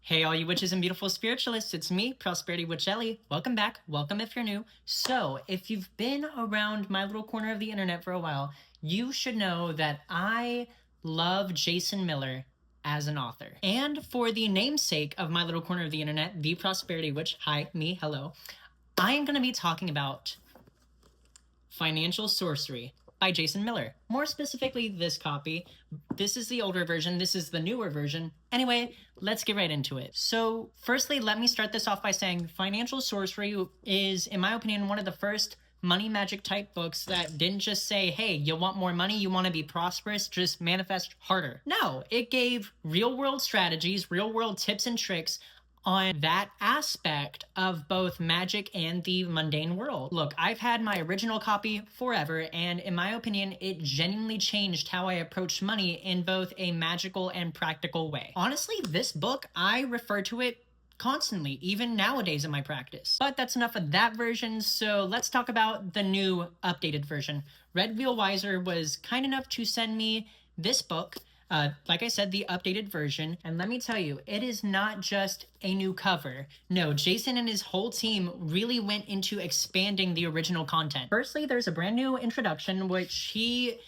Hey, all you witches and beautiful spiritualists, it's me, Prosperity Witch Ellie. Welcome back. Welcome if you're new. So, if you've been around my little corner of the internet for a while, you should know that I love Jason Miller as an author. And for the namesake of my little corner of the internet, the Prosperity Witch, hi, me, hello, I am going to be talking about Financial Sorcery by Jason Miller. More specifically, this copy. This is the older version, this is the newer version. Anyway, let's get right into it. So, firstly, let me start this off by saying Financial Sorcery is, in my opinion, one of the first money magic type books that didn't just say, hey, you want more money, you want to be prosperous, just manifest harder. No, it gave real world strategies, real world tips and tricks on that aspect of both magic and the mundane world. Look, I've had my original copy forever, and in my opinion, it genuinely changed how I approach money in both a magical and practical way. Honestly, this book, I refer to it constantly, even nowadays in my practice. But that's enough of that version, so let's talk about the new updated version. Red Wheel Wiser was kind enough to send me this book, like I said, the updated version. And let me tell you, it is not just a new cover. No, Jason and his whole team really went into expanding the original content. Firstly, there's a brand new introduction, which he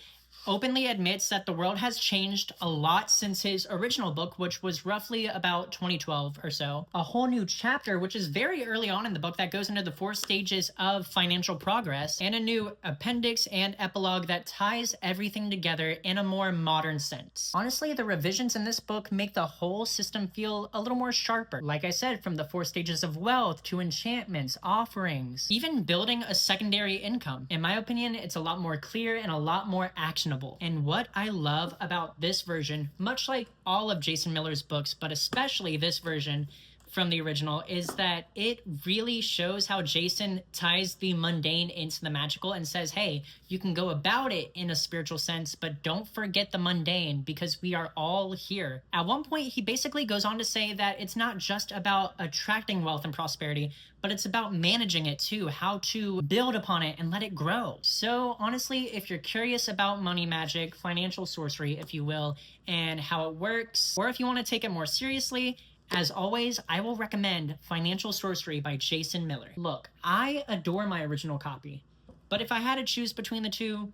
openly admits that the world has changed a lot since his original book, which was roughly about 2012 or so. A whole new chapter, which is very early on in the book, that goes into the 4 stages of financial progress, and a new appendix and epilogue that ties everything together in a more modern sense. Honestly, the revisions in this book make the whole system feel a little more sharper. Like I said, from the 4 stages of wealth to enchantments, offerings, even building a secondary income. In my opinion, it's a lot more clear and a lot more actionable. And what I love about this version, much like all of Jason Miller's books, but especially this version from the original, is that it really shows how Jason ties the mundane into the magical and says, hey, you can go about it in a spiritual sense, but don't forget the mundane because we are all here. At one point, he basically goes on to say that it's not just about attracting wealth and prosperity, but it's about managing it too, how to build upon it and let it grow. So honestly, if you're curious about money magic, financial sorcery, if you will, and how it works, or if you want to take it more seriously, as always, I will recommend Financial Sorcery by Jason Miller. Look, I adore my original copy, but if I had to choose between the two,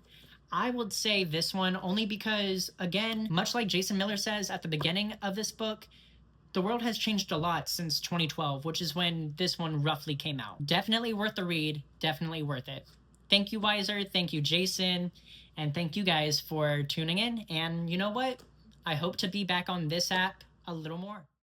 I would say this one only because, again, much like Jason Miller says at the beginning of this book, the world has changed a lot since 2012, which is when this one roughly came out. Definitely worth the read, definitely worth it. Thank you, Wiser, thank you, Jason, and thank you guys for tuning in. And you know what? I hope to be back on this app a little more.